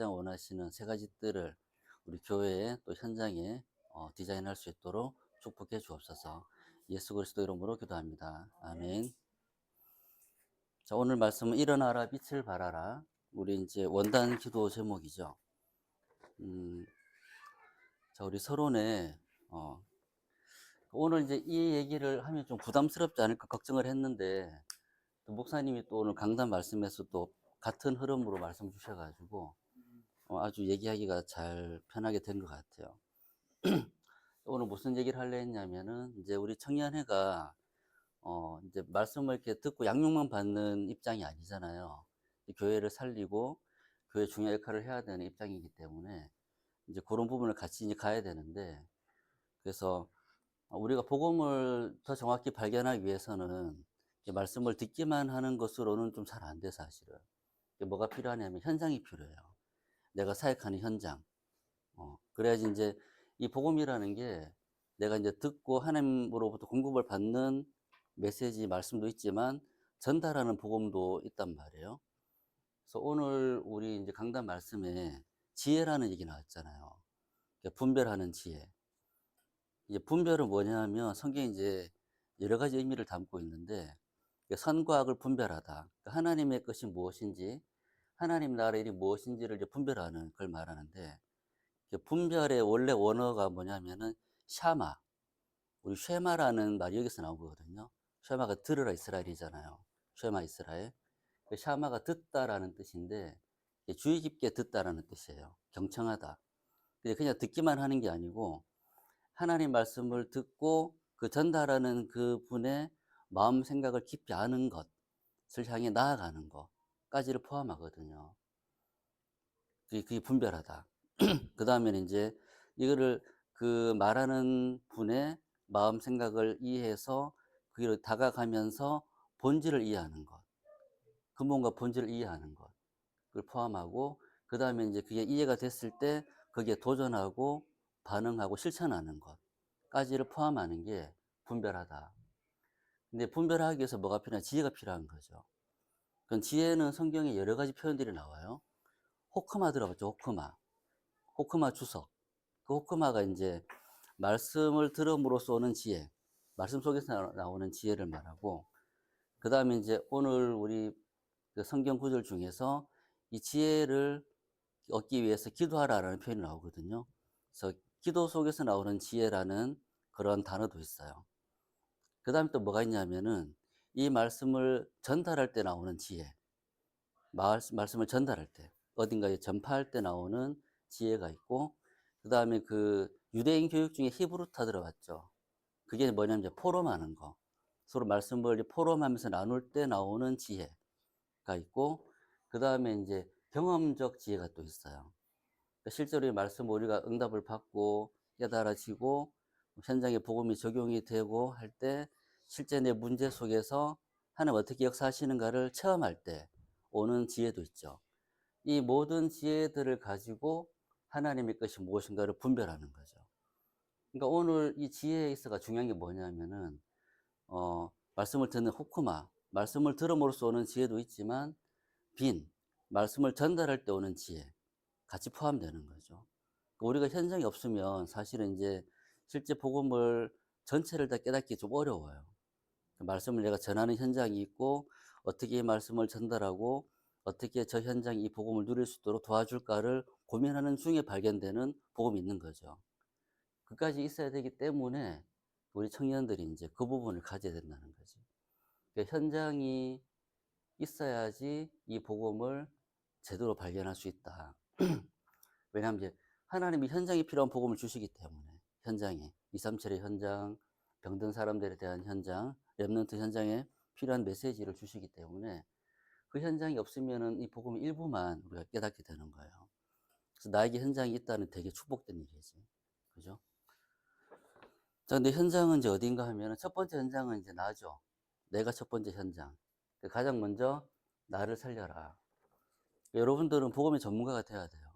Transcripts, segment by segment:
가장 원하시는 세 가지 뜰을 우리 교회에 또 현장에 디자인할 수 있도록 축복해 주옵소서. 예수 그리스도 이름으로 기도합니다. 아멘. 자, 오늘 말씀은 일어나라 빛을 발하라. 우리 이제 원단 기도 제목이죠. 자, 우리 서론에 오늘 이제 이 얘기를 하면 좀 부담스럽지 않을까 걱정을 했는데, 또 목사님이 또 오늘 강단 말씀에서 또 같은 흐름으로 말씀 주셔가지고 아주 얘기하기가 잘 편하게 된 것 같아요. 오늘 무슨 얘기를 하려 했냐면은, 이제 우리 청년회가 이제 말씀을 이렇게 듣고 양육만 받는 입장이 아니잖아요. 교회를 살리고 교회 중요한 역할을 해야 되는 입장이기 때문에 이제 그런 부분을 같이 이제 가야 되는데, 그래서 우리가 복음을 더 정확히 발견하기 위해서는 말씀을 듣기만 하는 것으로는 좀 잘 안 돼, 사실은. 뭐가 필요하냐면 현장이 필요해요. 내가 사역하는 현장. 그래야지 이제 이 복음이라는 게 내가 이제 듣고 하나님으로부터 공급을 받는 메시지, 말씀도 있지만 전달하는 복음도 있단 말이에요. 그래서 오늘 우리 이제 강단 말씀에 지혜라는 얘기 나왔잖아요. 분별하는 지혜. 이제 분별은 뭐냐면 성경에 이제 여러 가지 의미를 담고 있는데, 선과 악을 분별하다. 그러니까 하나님의 것이 무엇인지, 하나님 나라의 일이 무엇인지를 이제 분별하는 걸 말하는데, 분별의 원래 원어가 뭐냐면은 샤마. 우리 쉐마라는 말이 여기서 나오거든요. 쉐마가 들으라 이스라엘이잖아요. 쉐마 이스라엘. 샤마가 듣다라는 뜻인데, 주의 깊게 듣다라는 뜻이에요. 경청하다. 그냥 듣기만 하는 게 아니고 하나님 말씀을 듣고 그 전달하는 그 분의 마음 생각을 깊이 아는 것을 향해 나아가는 것까지를 포함하거든요. 그게 분별하다. 그 다음에는 이제 이거를 그 말하는 분의 마음 생각을 이해해서 그기로 다가가면서 본질을 이해하는 것, 근본과 본질을 이해하는 것, 그걸 포함하고, 그 다음에 이제 그게 이해가 됐을 때 거기에 도전하고 반응하고 실천하는 것까지를 포함하는 게 분별하다. 근데 분별하기 위해서 뭐가 필요하냐? 지혜가 필요한 거죠. 그럼 지혜는 성경에 여러 가지 표현들이 나와요. 호크마 들어봤죠? 호크마. 호크마 주석. 그 호크마가 이제 말씀을 들음으로써 오는 지혜, 말씀 속에서 나오는 지혜를 말하고, 그 다음에 이제 오늘 우리 그 성경 구절 중에서 이 지혜를 얻기 위해서 기도하라라는 표현이 나오거든요. 그래서 기도 속에서 나오는 지혜라는 그런 단어도 있어요. 그 다음에 또 뭐가 있냐면은 이 말씀을 전달할 때 나오는 지혜, 말씀을 전달할 때, 어딘가에 전파할 때 나오는 지혜가 있고, 그 다음에 그 유대인 교육 중에 히브루타 들어봤죠. 그게 뭐냐면 이제 포럼하는 거. 서로 말씀을 포럼하면서 나눌 때 나오는 지혜가 있고, 그 다음에 이제 경험적 지혜가 또 있어요. 실제로 이 말씀 우리가 응답을 받고 깨달아지고 현장에 복음이 적용이 되고 할 때 실제 내 문제 속에서 하나님 어떻게 역사하시는가를 체험할 때 오는 지혜도 있죠. 이 모든 지혜들을 가지고 하나님의 것이 무엇인가를 분별하는 거죠. 그러니까 오늘 이 지혜에 있어가 중요한 게 뭐냐면은 말씀을 듣는 호크마, 말씀을 들음으로써 오는 지혜도 있지만 빈, 말씀을 전달할 때 오는 지혜 같이 포함되는 거죠. 우리가 현장이 없으면 사실은 이제 실제 복음을 전체를 다 깨닫기 좀 어려워요. 말씀을 내가 전하는 현장이 있고 어떻게 이 말씀을 전달하고 어떻게 저 현장이 이 복음을 누릴 수 있도록 도와줄까를 고민하는 중에 발견되는 복음이 있는 거죠. 그까지 있어야 되기 때문에 우리 청년들이 이제 그 부분을 가져야 된다는 거지. 그러니까 현장이 있어야지 이 복음을 제대로 발견할 수 있다. 왜냐하면 이제 하나님이 현장이 필요한 복음을 주시기 때문에, 현장에 237의 현장, 병든 사람들에 대한 현장, 렘넌트 현장에 필요한 메시지를 주시기 때문에 그 현장이 없으면은 이 복음 일부만 우리가 깨닫게 되는 거예요. 그래서 나에게 현장이 있다는 되게 축복된 일이지. 그죠? 자, 근데 현장은 이제 어딘가 하면은 첫 번째 현장은 이제 나죠. 내가 첫 번째 현장. 가장 먼저 나를 살려라. 여러분들은 복음의 전문가가 돼야 돼요.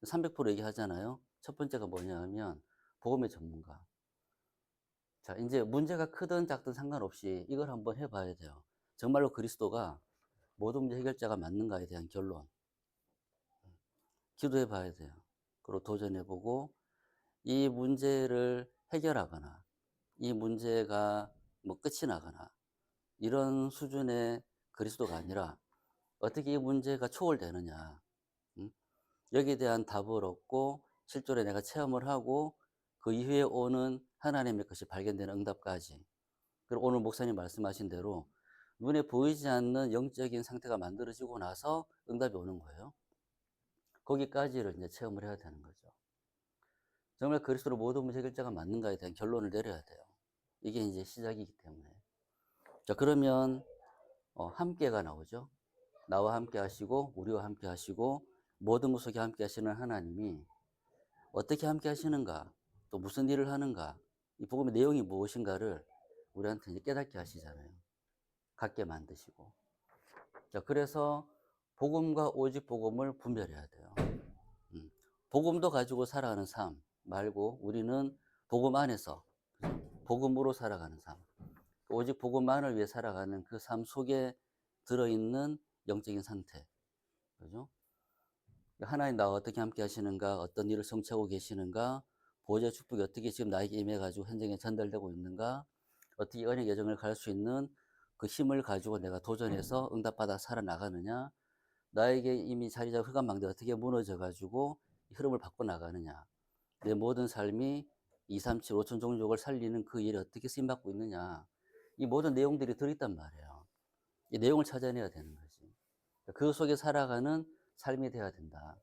300% 얘기하잖아요. 첫 번째가 뭐냐 하면 복음의 전문가. 자, 이제 문제가 크든 작든 상관없이 이걸 한번 해봐야 돼요. 정말로 그리스도가 모든 문제 해결자가 맞는가에 대한 결론. 기도해 봐야 돼요. 그리고 도전해 보고 이 문제를 해결하거나 이 문제가 뭐 끝이 나거나 이런 수준의 그리스도가 아니라 어떻게 이 문제가 초월되느냐. 음? 여기에 대한 답을 얻고 실제로 내가 체험을 하고 그 이후에 오는 하나님의 것이 발견되는 응답까지. 그리고 오늘 목사님 말씀하신 대로 눈에 보이지 않는 영적인 상태가 만들어지고 나서 응답이 오는 거예요. 거기까지를 이제 체험을 해야 되는 거죠. 정말 그리스도로 모든 문제 해결자가 맞는가에 대한 결론을 내려야 돼요. 이게 이제 시작이기 때문에. 자, 그러면 함께가 나오죠. 나와 함께 하시고 우리와 함께 하시고 모든 것 속에 함께 하시는 하나님이 어떻게 함께 하시는가, 또 무슨 일을 하는가, 이 복음의 내용이 무엇인가를 우리한테 이제 깨닫게 하시잖아요. 갖게 만드시고. 자, 그래서 복음과 오직 복음을 분별해야 돼요. 복음도 가지고 살아가는 삶 말고 우리는 복음 안에서 복음으로 살아가는 삶, 오직 복음만을 위해 살아가는 그 삶 속에 들어있는 영적인 상태. 그죠? 하나님 나와 어떻게 함께 하시는가, 어떤 일을 성취하고 계시는가, 보좌의 축복이 어떻게 지금 나에게 임해가지고 현장에 전달되고 있는가, 어떻게 언약 여정을 갈 수 있는 그 힘을 가지고 내가 도전해서 응답받아 살아나가느냐, 나에게 이미 자리 잡은 흑암망대 어떻게 무너져가지고 흐름을 바꿔 나가느냐, 내 모든 삶이 2, 3, 7, 5천 종족을 살리는 그 일에 어떻게 쓰임받고 있느냐, 이 모든 내용들이 들어있단 말이에요. 이 내용을 찾아내야 되는 거지. 그 속에 살아가는 삶이 돼야 된다.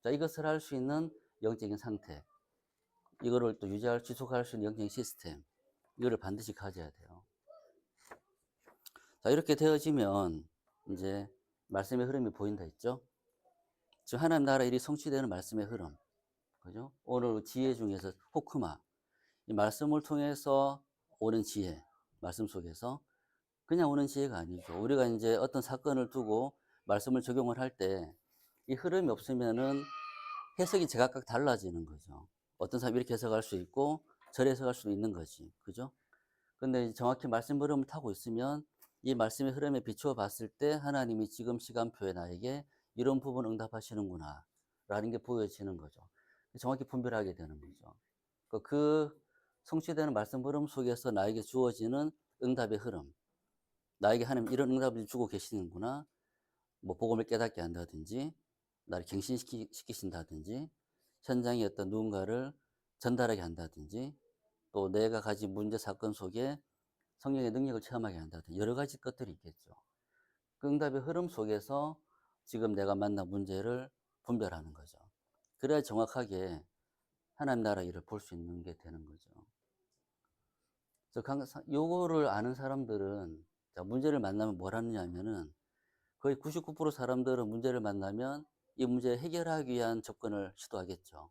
자, 이것을 할 수 있는 영적인 상태, 이거를 또 유지할, 지속할 수 있는 영적인 시스템, 이거를 반드시 가져야 돼요. 자, 이렇게 되어지면 이제 말씀의 흐름이 보인다 했죠. 지금 하나님 나라 일이 성취되는 말씀의 흐름, 그죠? 오늘 지혜 중에서 호크마, 이 말씀을 통해서 오는 지혜, 말씀 속에서 그냥 오는 지혜가 아니죠. 우리가 이제 어떤 사건을 두고 말씀을 적용을 할 때 이 흐름이 없으면은 해석이 제각각 달라지는 거죠. 어떤 사람이 이렇게 해석할 수 있고 저렇게 해석할 수도 있는 거지. 그죠? 근데 정확히 말씀 흐름을 타고 있으면 이 말씀의 흐름에 비추어 봤을 때 하나님이 지금 시간표에 나에게 이런 부분 응답하시는구나 라는 게 보여지는 거죠. 정확히 분별하게 되는 거죠. 그 성취되는 말씀 흐름 속에서 나에게 주어지는 응답의 흐름, 나에게 하나님 이런 응답을 주고 계시는구나, 뭐 복음을 깨닫게 한다든지 나를 갱신시키신다든지 현장에 어떤 누군가를 전달하게 한다든지 또 내가 가진 문제 사건 속에 성령의 능력을 체험하게 한다든지 여러 가지 것들이 있겠죠. 그 응답의 흐름 속에서 지금 내가 만난 문제를 분별하는 거죠. 그래야 정확하게 하나님 나라 일을 볼 수 있는 게 되는 거죠. 그래서 요거를 아는 사람들은 문제를 만나면 뭘 하느냐 하면은 거의 99% 사람들은 문제를 만나면 이 문제를 해결하기 위한 접근을 시도하겠죠.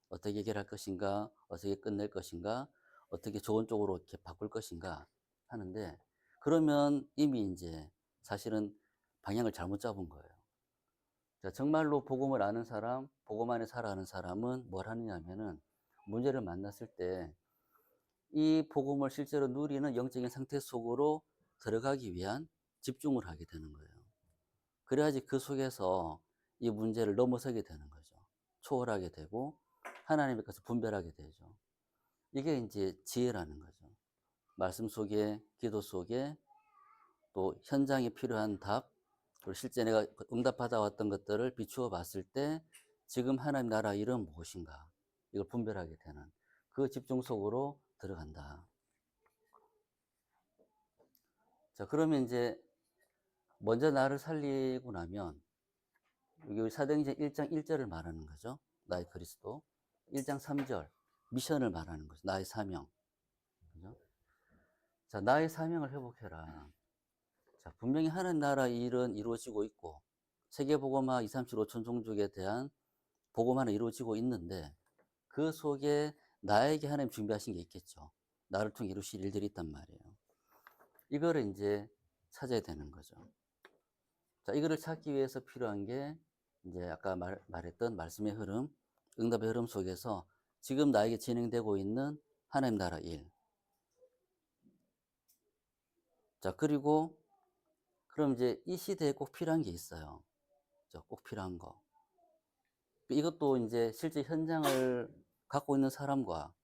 어떻게 해결할 것인가, 어떻게 끝낼 것인가, 어떻게 좋은 쪽으로 이렇게 바꿀 것인가 하는데, 그러면 이미 이제 사실은 방향을 잘못 잡은 거예요. 자, 정말로 복음을 아는 사람, 복음 안에 살아가는 사람은 뭘 하느냐 하면은 문제를 만났을 때 이 복음을 실제로 누리는 영적인 상태 속으로 들어가기 위한 집중을 하게 되는 거예요. 그래야지 그 속에서 이 문제를 넘어서게 되는 거죠. 초월하게 되고 하나님의 것을 분별하게 되죠. 이게 이제 지혜라는 거죠. 말씀 속에, 기도 속에 또 현장에 필요한 답, 그리고 실제 내가 응답받아왔던 것들을 비추어 봤을 때 지금 하나님 나라 일은 무엇인가, 이걸 분별하게 되는 그 집중 속으로 들어간다. 자, 그러면 이제 먼저 나를 살리고 나면 여기 사도행전 1장 1절을 말하는 거죠. 나의 그리스도. 1장 3절 미션을 말하는 거죠. 나의 사명. 그죠? 자, 나의 사명을 회복해라. 자, 분명히 하나님 나라 일은 이루어지고 있고 세계 복음화 2, 3, 7, 5천 종족에 대한 복음화는 이루어지고 있는데 그 속에 나에게 하나님 준비하신 게 있겠죠. 나를 통해 이루실 일들이 있단 말이에요. 이거를 이제 찾아야 되는 거죠. 자, 이거를 찾기 위해서 필요한 게 이제 아까 말했던 말씀의 흐름, 응답의 흐름 속에서 지금 나에게 진행되고 있는 하나님 나라 일. 자, 그리고 그럼 이제 이 시대에 꼭 필요한 게 있어요. 꼭 필요한 거. 이것도 이제 실제 현장을 갖고 있는 사람과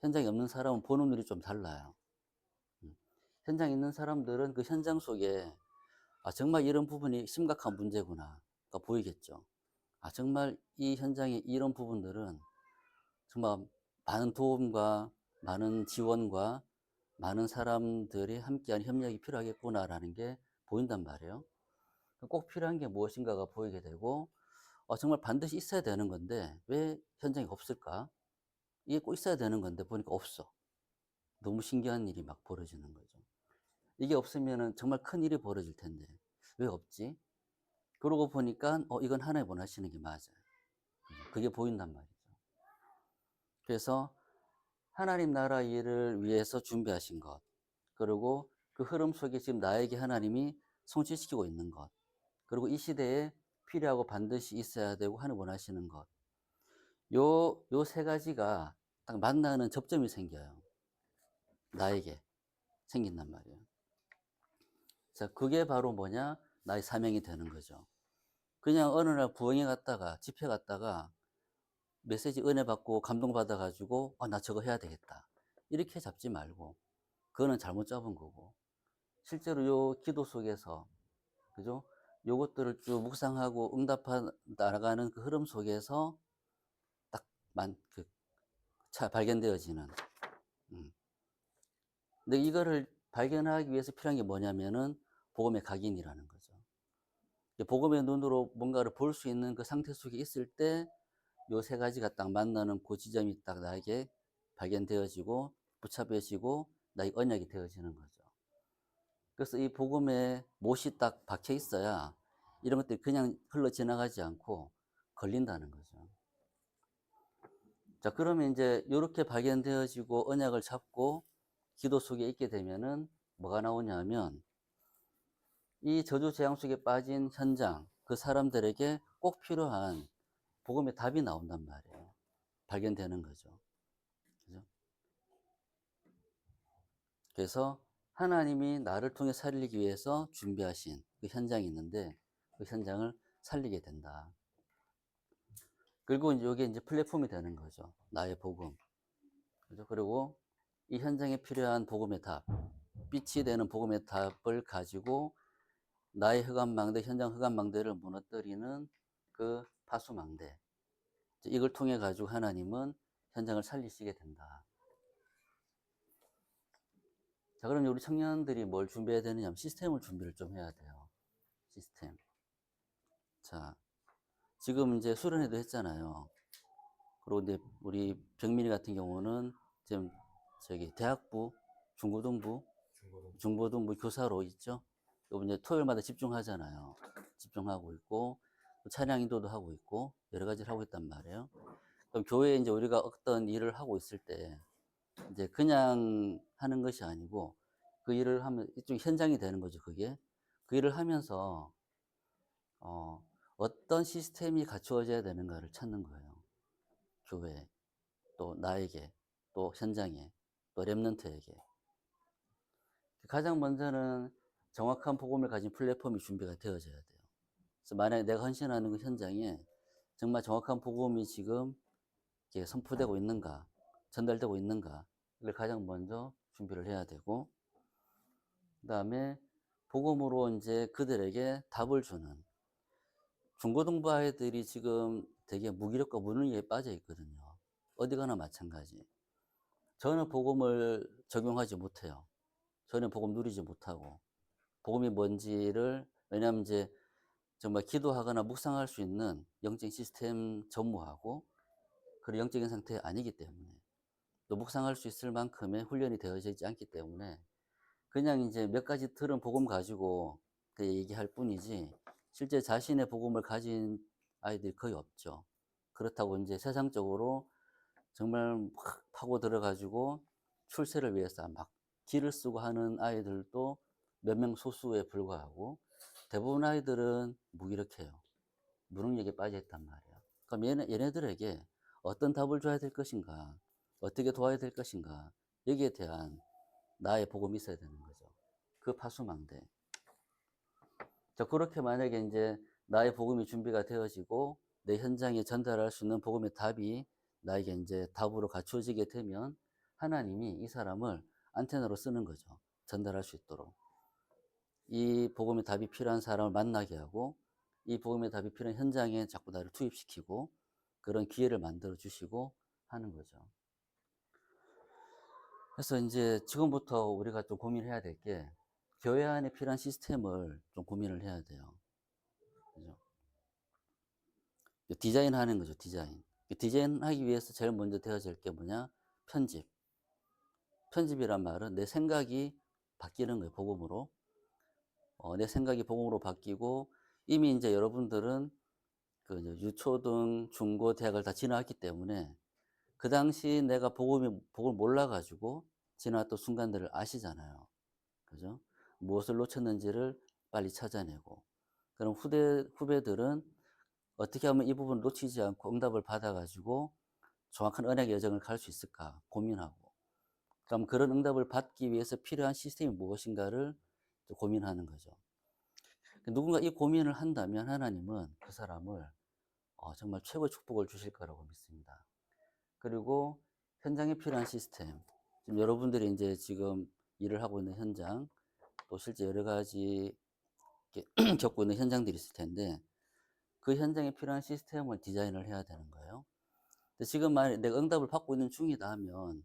현장이 없는 사람은 보는 눈이 좀 달라요. 현장에 있는 사람들은 그 현장 속에 정말 이런 부분이 심각한 문제구나가 보이겠죠. 정말 이 현장의 이런 부분들은 정말 많은 도움과 많은 지원과 많은 사람들이 함께한 협력이 필요하겠구나라는 게 보인단 말이에요. 꼭 필요한 게 무엇인가가 보이게 되고, 정말 반드시 있어야 되는 건데 왜 현장에 없을까? 이게 꼭 있어야 되는 건데 보니까 없어. 너무 신기한 일이 막 벌어지는 거죠. 이게 없으면은 정말 큰 일이 벌어질 텐데 왜 없지? 그러고 보니까 이건 하나님 원하시는 게 맞아요. 그게 보인단 말이죠. 그래서 하나님 나라 일을 위해서 준비하신 것, 그리고 그 흐름 속에 지금 나에게 하나님이 성취시키고 있는 것, 그리고 이 시대에 필요하고 반드시 있어야 되고 하나님 원하시는 것, 요 세 가지가 딱 만나는 접점이 생겨요. 나에게 생긴단 말이에요. 자, 그게 바로 뭐냐? 나의 사명이 되는 거죠. 그냥 어느 날 부흥회 갔다가, 집회 갔다가, 메시지 은혜 받고 감동받아가지고, 나 저거 해야 되겠다. 이렇게 잡지 말고, 그거는 잘못 잡은 거고, 실제로 요 기도 속에서, 그죠? 요것들을 쭉 묵상하고 응답하 나아가는 그 흐름 속에서 딱 발견되어지는. 근데 이거를 발견하기 위해서 필요한 게 뭐냐면은 복음의 각인이라는 거죠. 복음의 눈으로 뭔가를 볼 수 있는 그 상태 속에 있을 때 요 세 가지가 딱 만나는 그 지점이 딱 나에게 발견되어지고 붙잡혀지고 나의 언약이 되어지는 거죠. 그래서 이 복음에 못이 딱 박혀 있어야 이런 것들이 그냥 흘러 지나가지 않고 걸린다는 거죠. 자, 그러면 이제 이렇게 발견되어지고 언약을 잡고 기도 속에 있게 되면은 뭐가 나오냐면 이 저주 재앙 속에 빠진 현장, 그 사람들에게 꼭 필요한 복음의 답이 나온단 말이에요. 발견되는 거죠. 그죠? 그래서 하나님이 나를 통해 살리기 위해서 준비하신 그 현장이 있는데 그 현장을 살리게 된다. 그리고 이게 이제 플랫폼이 되는 거죠. 나의 복음. 그죠? 그리고 이 현장에 필요한 복음의 답, 빛이 되는 복음의 답을 가지고 나의 흑암망대, 현장 흑암망대를 무너뜨리는 그 파수망대. 이걸 통해 가지고 하나님은 현장을 살리시게 된다. 자, 그럼 우리 청년들이 뭘 준비해야 되느냐? 시스템을 준비를 좀 해야 돼요. 시스템. 자, 지금 이제 수련회도 했잖아요. 그리고 이제 우리 병민이 같은 경우는 지금 대학부, 중고등부 교사로 있죠. 또 이제 토요일마다 집중하잖아요. 집중하고 있고, 찬양 인도도 하고 있고, 여러 가지를 하고 있단 말이에요. 그럼 교회에 이제 우리가 어떤 일을 하고 있을 때, 이제 그냥 하는 것이 아니고, 그 일을 하면 일종 현장이 되는 거죠, 그게. 그 일을 하면서, 어떤 시스템이 갖추어져야 되는가를 찾는 거예요. 교회에, 또 나에게, 또 현장에, 또 랩런트에게. 가장 먼저는 정확한 복음을 가진 플랫폼이 준비가 되어져야 돼요. 그래서 만약에 내가 헌신하는 그 현장에 정말 정확한 복음이 지금 선포되고 있는가, 전달되고 있는가, 이걸 가장 먼저 준비를 해야 되고, 그 다음에 복음으로 이제 그들에게 답을 주는 중고등부 아이들이 지금 되게 무기력과 무능력에 빠져 있거든요. 어디 가나 마찬가지. 저는 복음을 적용하지 못해요. 저는 복음 누리지 못하고, 복음이 뭔지를, 왜냐하면 이제 정말 기도하거나 묵상할 수 있는 영적 시스템 전무하고, 그런 영적인 상태 아니기 때문에, 또 묵상할 수 있을 만큼의 훈련이 되어져 있지 않기 때문에, 그냥 이제 몇 가지 들은 복음 가지고 그 얘기할 뿐이지, 실제 자신의 복음을 가진 아이들이 거의 없죠. 그렇다고 이제 세상적으로 정말 막 파고 들어가지고 출세를 위해서 막 기를 쓰고 하는 아이들도 몇 명 소수에 불과하고, 대부분 아이들은 무기력해요. 무능력에 빠져 있단 말이에요. 그럼 얘네들에게 어떤 답을 줘야 될 것인가, 어떻게 도와야 될 것인가, 여기에 대한 나의 복음이 있어야 되는 거죠. 그 파수망대. 자, 그렇게 만약에 이제 나의 복음이 준비가 되어지고 내 현장에 전달할 수 있는 복음의 답이 나에게 이제 답으로 갖추어지게 되면 하나님이 이 사람을 안테나로 쓰는 거죠. 전달할 수 있도록. 이 복음의 답이 필요한 사람을 만나게 하고 이 복음의 답이 필요한 현장에 자꾸 나를 투입시키고 그런 기회를 만들어 주시고 하는 거죠. 그래서 이제 지금부터 우리가 좀 고민해야 될 게 교회 안에 필요한 시스템을 좀 고민을 해야 돼요. 그죠? 디자인하는 거죠, 디자인. 디자인하기 위해서 제일 먼저 되어질 게 뭐냐? 편집. 편집이란 말은 내 생각이 바뀌는 거예요, 복음으로. 내 생각이 복음으로 바뀌고 이미 이제 여러분들은 그 이제 유초등, 중고, 대학을 다 지나왔기 때문에 그 당시 내가 복음을 몰라가지고 지나왔던 순간들을 아시잖아요. 그죠? 무엇을 놓쳤는지를 빨리 찾아내고. 그럼 후배들은 어떻게 하면 이 부분을 놓치지 않고 응답을 받아가지고 정확한 언약의 여정을 갈 수 있을까 고민하고. 그럼 그런 응답을 받기 위해서 필요한 시스템이 무엇인가를 고민하는 거죠. 누군가 이 고민을 한다면 하나님은 그 사람을 정말 최고의 축복을 주실 거라고 믿습니다. 그리고 현장에 필요한 시스템. 지금 여러분들이 이제 지금 일을 하고 있는 현장, 또 실제 여러 가지 겪고 있는 현장들이 있을 텐데, 그 현장에 필요한 시스템을 디자인을 해야 되는 거예요. 근데 지금 만약 내가 응답을 받고 있는 중이다 하면,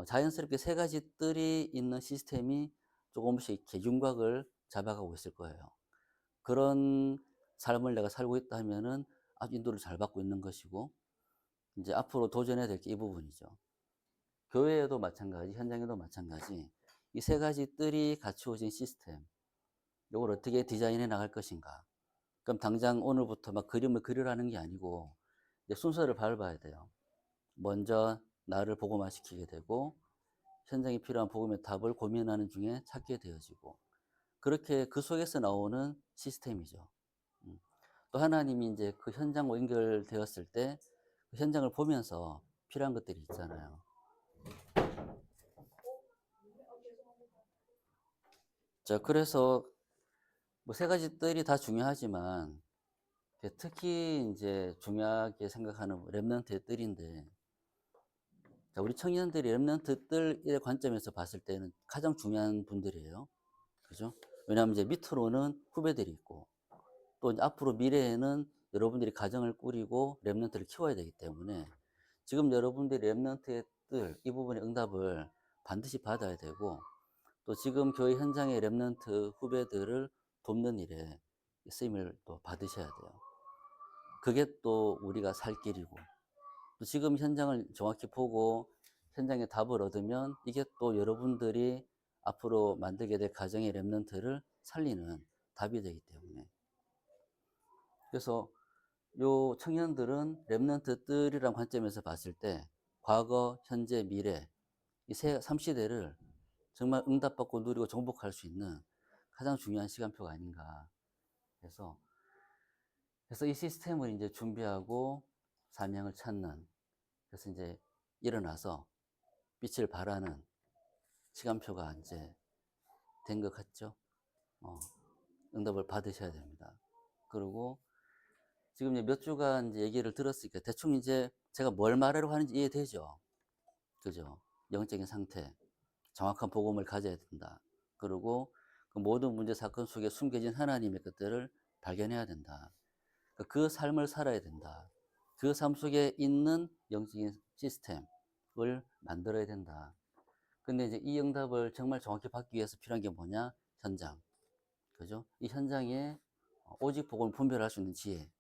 자연스럽게 세 가지 뜰이 있는 시스템이 조금씩 이렇게 윤곽을 잡아가고 있을 거예요. 그런 삶을 내가 살고 있다 하면은 아주 인도를 잘 받고 있는 것이고, 이제 앞으로 도전해야 될 게 이 부분이죠. 교회에도 마찬가지, 현장에도 마찬가지. 이 세 가지 뜰이 갖추어진 시스템, 이걸 어떻게 디자인해 나갈 것인가. 그럼 당장 오늘부터 막 그림을 그리라는 게 아니고, 이제 순서를 밟아야 돼요. 먼저 나를 복음화시키게 되고, 현장에 필요한 복음의 답을 고민하는 중에 찾게 되어지고, 그렇게 그 속에서 나오는 시스템이죠. 또 하나님이 이제 그 현장과 연결되었을 때, 그 현장을 보면서 필요한 것들이 있잖아요. 자, 그래서 뭐 세 가지 뜰이 다 중요하지만 특히 이제 중요하게 생각하는 랩런트의 뜰인데, 자, 우리 청년들이 랩런트 뜰의 관점에서 봤을 때는 가장 중요한 분들이에요. 그죠? 왜냐하면 이제 밑으로는 후배들이 있고 또 이제 앞으로 미래에는 여러분들이 가정을 꾸리고 랩런트를 키워야 되기 때문에 지금 여러분들이 랩런트의 뜰, 이 부분의 응답을 반드시 받아야 되고 또 지금 교회 현장의 랩런트 후배들을 돕는 일에 쓰임을 또 받으셔야 돼요. 그게 또 우리가 살 길이고 또 지금 현장을 정확히 보고 현장에 답을 얻으면 이게 또 여러분들이 앞으로 만들게 될 가정의 랩런트를 살리는 답이 되기 때문에 그래서 요 청년들은 랩런트들이란 관점에서 봤을 때 과거, 현재, 미래 이 3시대를 정말 응답받고 누리고 정복할 수 있는 가장 중요한 시간표가 아닌가 해서 이 시스템을 이제 준비하고 사명을 찾는 그래서 이제 일어나서 빛을 발하는 시간표가 이제 된 것 같죠? 응답을 받으셔야 됩니다. 그리고 지금 이제 몇 주간 이제 얘기를 들었으니까 대충 이제 제가 뭘 말하려고 하는지 이해되죠? 그죠? 영적인 상태, 정확한 복음을 가져야 된다. 그리고 그 모든 문제 사건 속에 숨겨진 하나님의 것들을 발견해야 된다. 그 삶을 살아야 된다. 그 삶 속에 있는 영적인 시스템을 만들어야 된다. 근데 이제 이 응답을 정말 정확히 받기 위해서 필요한 게 뭐냐? 현장. 그죠? 이 현장에 오직 복음을 분별할 수 있는 지혜.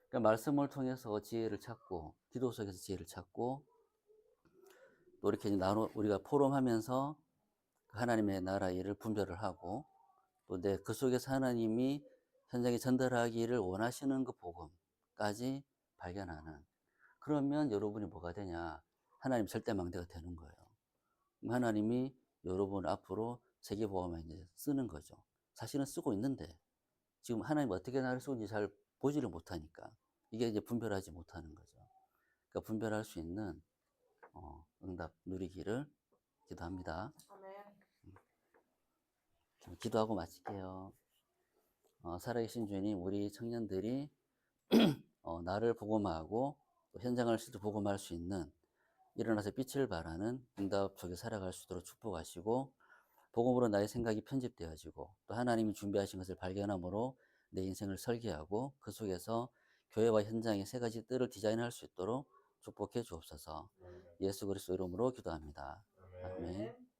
그러니까 말씀을 통해서 지혜를 찾고, 기도 속에서 지혜를 찾고, 또 이렇게 우리가 포럼하면서 하나님의 나라 일을 분별을 하고, 또 그 속에서 하나님이 현장에 전달하기를 원하시는 그 복음까지 발견하는. 그러면 여러분이 뭐가 되냐? 하나님 절대망대가 되는 거예요. 하나님이 여러분 앞으로 세계복음에 이제 쓰는 거죠. 사실은 쓰고 있는데, 지금 하나님 어떻게 나를 쓰는지 잘 보지를 못하니까, 이게 이제 분별하지 못하는 거죠. 그러니까 분별할 수 있는, 응답 누리기를 기도합니다. 기도하고 마칠게요. 살아계신 주님, 우리 청년들이 나를 복음화하고 또 현장을 실제 복음화할 수 있는 일어나서 빛을 발하는 응답 속에 살아갈 수 있도록 축복하시고 복음으로 나의 생각이 편집되어지고 또 하나님이 준비하신 것을 발견함으로 내 인생을 설계하고 그 속에서 교회와 현장의 세 가지 뜰을 디자인할 수 있도록 축복해 주옵소서. 예수 그리스도 이름으로 기도합니다. 아멘.